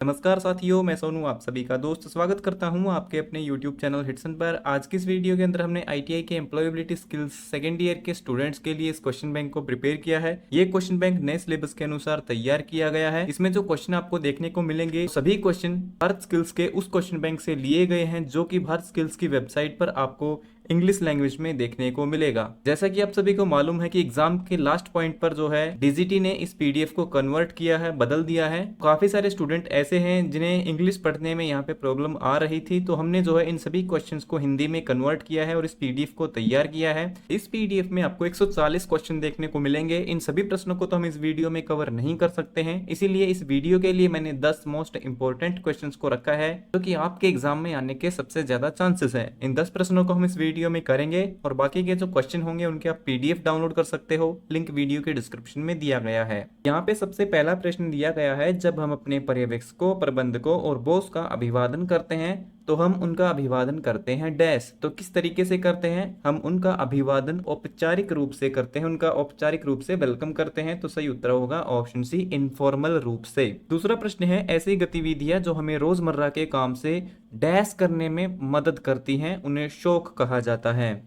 नमस्कार साथियों, मैं सोनू आप सभी का दोस्त स्वागत करता हूं आपके अपने YouTube चैनल हिटसन पर। आज की इस वीडियो के अंदर हमने ITI के एम्प्लॉयबिलिटी स्किल्स सेकेंड ईयर के स्टूडेंट्स के लिए इस क्वेश्चन बैंक को प्रिपेयर किया है। ये क्वेश्चन बैंक नए सिलेबस के अनुसार तैयार किया गया है। इसमें जो क्वेश्चन आपको देखने को मिलेंगे सभी क्वेश्चन भारत स्किल्स के उस क्वेश्चन बैंक से लिए गए हैं जो कि भारत स्किल्स की वेबसाइट पर आपको इंग्लिश लैंग्वेज में देखने को मिलेगा। जैसा कि आप सभी को मालूम है कि एग्जाम के लास्ट पॉइंट पर जो है DGT ने इस PDF को कन्वर्ट किया है, बदल दिया है। काफी सारे स्टूडेंट ऐसे हैं जिन्हें इंग्लिश पढ़ने में यहाँ पे प्रॉब्लम आ रही थी, तो हमने जो है इन सभी क्वेश्चंस को हिंदी में कन्वर्ट किया है और इस PDF को तैयार किया है। इस PDF में आपको 140 क्वेश्चन देखने को मिलेंगे। इन सभी प्रश्नों को तो हम इस वीडियो में कवर नहीं कर सकते हैं, इसीलिए इस वीडियो के लिए मैंने 10 मोस्ट इंपोर्टेंट क्वेश्चन को रखा है जो कि आपके एग्जाम में आने के सबसे ज्यादा चांसेस है। इन 10 प्रश्नों को हम इस वीडियो में करेंगे और बाकी के जो क्वेश्चन होंगे उनके आप PDF डाउनलोड कर सकते हो। लिंक वीडियो के डिस्क्रिप्शन में दिया गया है। यहाँ पे सबसे पहला प्रश्न दिया गया है, जब हम अपने पर्यवेक्षकों, प्रबंधकों और बॉस का अभिवादन करते हैं तो हम उनका अभिवादन करते हैं डैश। तो किस तरीके से करते हैं? हम उनका अभिवादन औपचारिक रूप से करते हैं, उनका औपचारिक रूप से वेलकम करते हैं। तो सही उत्तर होगा ऑप्शन सी, इनफॉर्मल रूप से। दूसरा प्रश्न है, ऐसी गतिविधियां जो हमें रोजमर्रा के काम से डैश करने में मदद करती हैं उन्हें शौक कहा जाता है।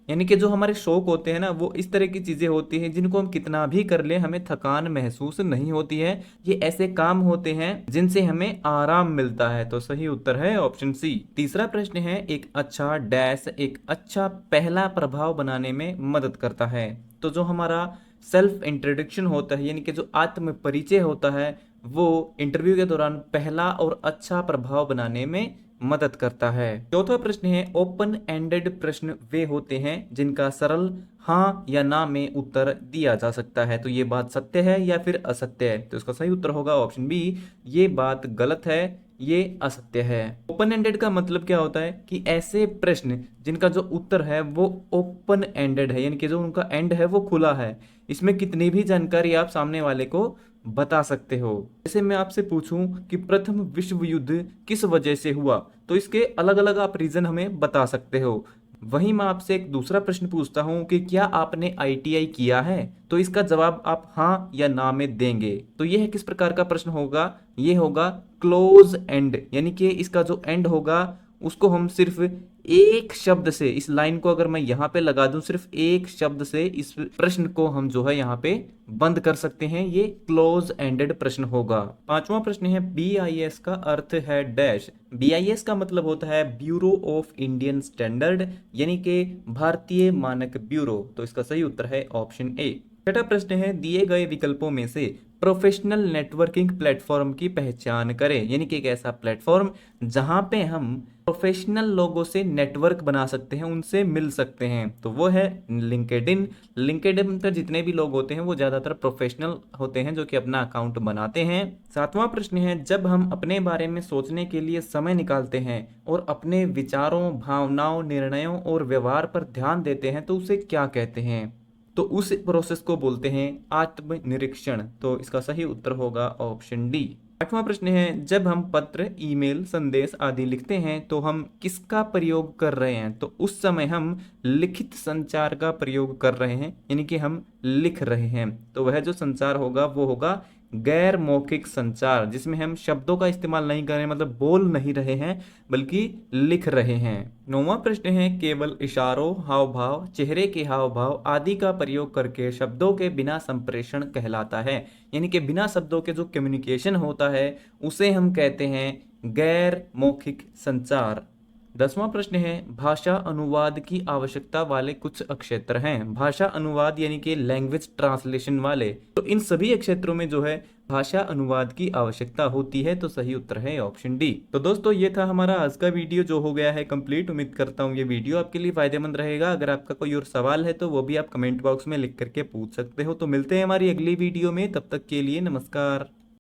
यानी कि जो हमारे शौक होते हैं ना, वो इस तरह की चीजें होती हैं जिनको हम कितना भी कर ले हमें थकान महसूस नहीं होती है। ये ऐसे काम होते हैं जिनसे हमें आराम मिलता है। तो सही उत्तर है ऑप्शन सी। तीसरा प्रश्न है, एक अच्छा डैश एक अच्छा पहला प्रभाव बनाने में मदद करता है। तो जो हमारा सेल्फ इंट्रोडक्शन होता है, यानी कि जो आत्म परिचय होता है, वो इंटरव्यू के दौरान पहला और अच्छा प्रभाव बनाने में मदद करता है। चौथा प्रश्न है, ओपन एंडेड प्रश्न वे होते हैं जिनका सरल हाँ या ना में उत्तर दिया जा सकता है। तो ये बात सत्य है या फिर असत्य है? तो इसका सही उत्तर होगा ऑप्शन बी, ये बात गलत है, ये असत्य है। ओपन एंडेड का मतलब क्या होता है कि ऐसे प्रश्न जिनका जो उत्तर है वो ओपन एंडेड है, यानी कि जो उनका एंड है वो खुला है। इसमें कितनी भी जानकारी आप सामने वाले को बता सकते हो। जैसे मैं आपसे पूछूं कि प्रथम विश्व युद्ध किस वजह से हुआ, तो इसके अलग अलग आप रीजन हमें बता सकते हो। वहीं मैं आपसे एक दूसरा प्रश्न पूछता हूं कि क्या आपने ITI किया है, तो इसका जवाब आप हाँ या ना में देंगे। तो यह किस प्रकार का प्रश्न होगा? ये होगा क्लोज एंड, यानी कि इसका जो एंड होगा उसको हम सिर्फ एक शब्द से, इस लाइन को अगर मैं यहाँ पे लगा दूं, सिर्फ एक शब्द से इस प्रश्न को हम जो है यहाँ पे बंद कर सकते हैं। ये क्लोज एंडेड प्रश्न होगा। पांचवा प्रश्न है, BIS का अर्थ है डैश। BIS का मतलब होता है ब्यूरो ऑफ इंडियन स्टैंडर्ड, यानी कि भारतीय मानक ब्यूरो। तो इसका सही उत्तर है ऑप्शन ए। छठा प्रश्न है, दिए गए विकल्पों में से प्रोफेशनल नेटवर्किंग प्लेटफॉर्म की पहचान करें। यानी कि एक ऐसा प्लेटफॉर्म जहां पे हम प्रोफेशनल लोगों से नेटवर्क बना सकते हैं, उनसे मिल सकते हैं, तो वो है लिंक्डइन। लिंक्डइन पर जितने भी लोग होते हैं वो ज्यादातर प्रोफेशनल होते हैं जो कि अपना अकाउंट बनाते हैं। सातवां प्रश्न है, जब हम अपने बारे में सोचने के लिए समय निकालते हैं और अपने विचारों, भावनाओं, निर्णयों और व्यवहार पर ध्यान देते हैं तो उसे क्या कहते हैं? तो उस प्रोसेस को बोलते हैं आत्मनिरीक्षण। तो इसका सही उत्तर होगा ऑप्शन डी। आठवां प्रश्न है, जब हम पत्र, ईमेल, संदेश आदि लिखते हैं तो हम किसका प्रयोग कर रहे हैं? तो उस समय हम लिखित संचार का प्रयोग कर रहे हैं, यानी कि हम लिख रहे हैं। तो वह जो संचार होगा वो होगा गैर मौखिक संचार, जिसमें हम शब्दों का इस्तेमाल नहीं कर रहे हैं, मतलब बोल नहीं रहे हैं बल्कि लिख रहे हैं। नौवां प्रश्न है, केवल इशारों, हाव भाव, चेहरे के हाव भाव आदि का प्रयोग करके शब्दों के बिना संप्रेषण कहलाता है। यानी कि बिना शब्दों के जो कम्युनिकेशन होता है उसे हम कहते हैं गैर मौखिक संचार। 10वां प्रश्न है, भाषा अनुवाद की आवश्यकता वाले कुछ क्षेत्र हैं। भाषा अनुवाद यानी कि लैंग्वेज ट्रांसलेशन वाले, तो इन सभी क्षेत्रों में जो है भाषा अनुवाद की आवश्यकता होती है। तो सही उत्तर है ऑप्शन डी। तो दोस्तों ये था हमारा आज का वीडियो जो हो गया है कंप्लीट। उम्मीद करता हूँ ये वीडियो आपके लिए फायदेमंद रहेगा। अगर आपका कोई और सवाल है तो वो भी आप कमेंट बॉक्स में लिख करके पूछ सकते हो। तो मिलते हैं हमारी अगली वीडियो में, तब तक के लिए नमस्कार।